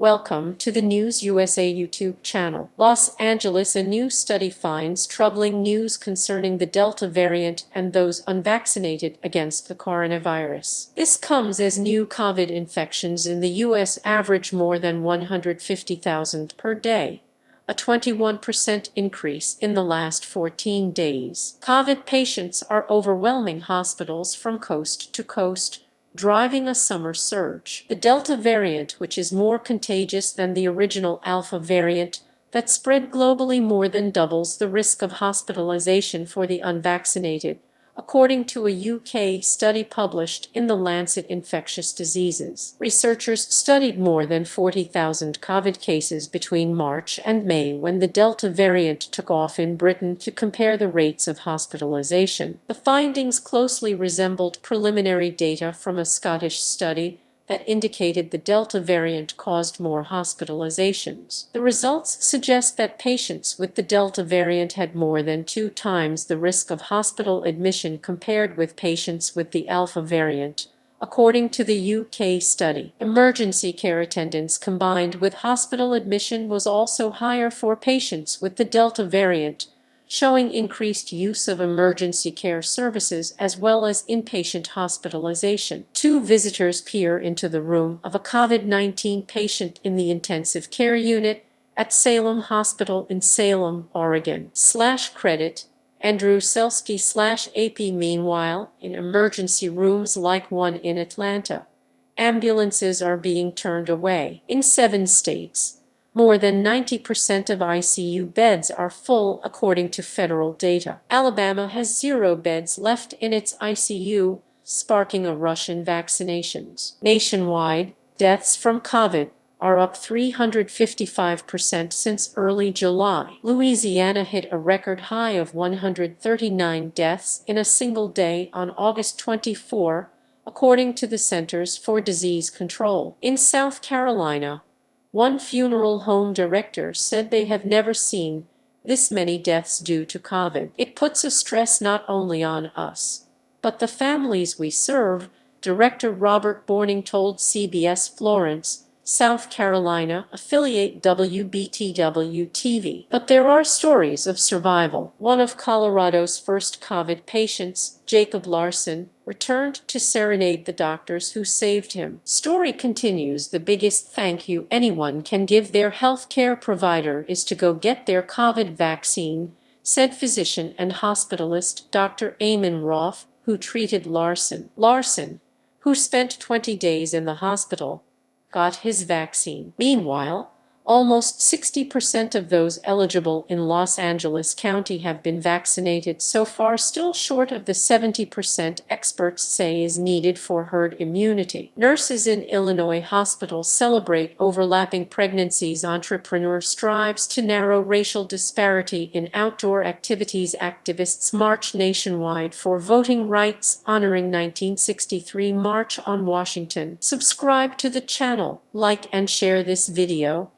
Welcome to the News USA YouTube channel. Los Angeles, a new study finds troubling news concerning the Delta variant and those unvaccinated against the coronavirus. This comes as new COVID infections in the U.S. average more than 150,000 per day, a 21% increase in the last 14 days. COVID patients are overwhelming hospitals from coast to coast, driving a summer surge. The Delta variant, which is more contagious than the original Alpha variant that spread globally, more than doubles the risk of hospitalization for the unvaccinated, according to a UK study published in The Lancet Infectious Diseases. Researchers studied more than 40,000 COVID cases between March and May when the Delta variant took off in Britain to compare the rates of hospitalization. The findings closely resembled preliminary data from a Scottish study that indicated the Delta variant caused more hospitalizations. The results suggest that patients with the Delta variant had more than 2 times the risk of hospital admission compared with patients with the Alpha variant, according to the UK study. Emergency care attendance combined with hospital admission was also higher for patients with the Delta variant, showing increased use of emergency care services as well as inpatient hospitalization. 2 visitors peer into the room of a COVID-19 patient in the intensive care unit at Salem Hospital in Salem, Oregon. /credit Andrew Selsky/AP. Meanwhile, in emergency rooms like one in Atlanta, ambulances are being turned away. In 7 states, more than 90% of ICU beds are full, according to federal data. Alabama has 0 beds left in its ICU, sparking a rush in vaccinations. Nationwide, deaths from COVID are up 355% since early July. Louisiana hit a record high of 139 deaths in a single day on August 24, according to the Centers for Disease Control. In South Carolina, one funeral home director said they have never seen this many deaths due to COVID. It puts a stress not only on us, but the families we serve, Director Robert Borning told CBS Florence, South Carolina affiliate WBTW-TV. But there are stories of survival. One of Colorado's first COVID patients, Jacob Larson, returned to serenade the doctors who saved him. Story continues. The biggest thank you anyone can give their healthcare provider is to go get their COVID vaccine, said physician and hospitalist Dr. Eamon Roth, who treated Larson. Larson, who spent 20 days in the hospital, got his vaccine. Meanwhile, almost 60% of those eligible in Los Angeles County have been vaccinated so far, still short of the 70% experts say is needed for herd immunity. Nurses in Illinois hospitals celebrate overlapping pregnancies. Entrepreneur strives to narrow racial disparity in outdoor activities. Activists march nationwide for voting rights, honoring 1963 March on Washington. Subscribe to the channel, like and share this video.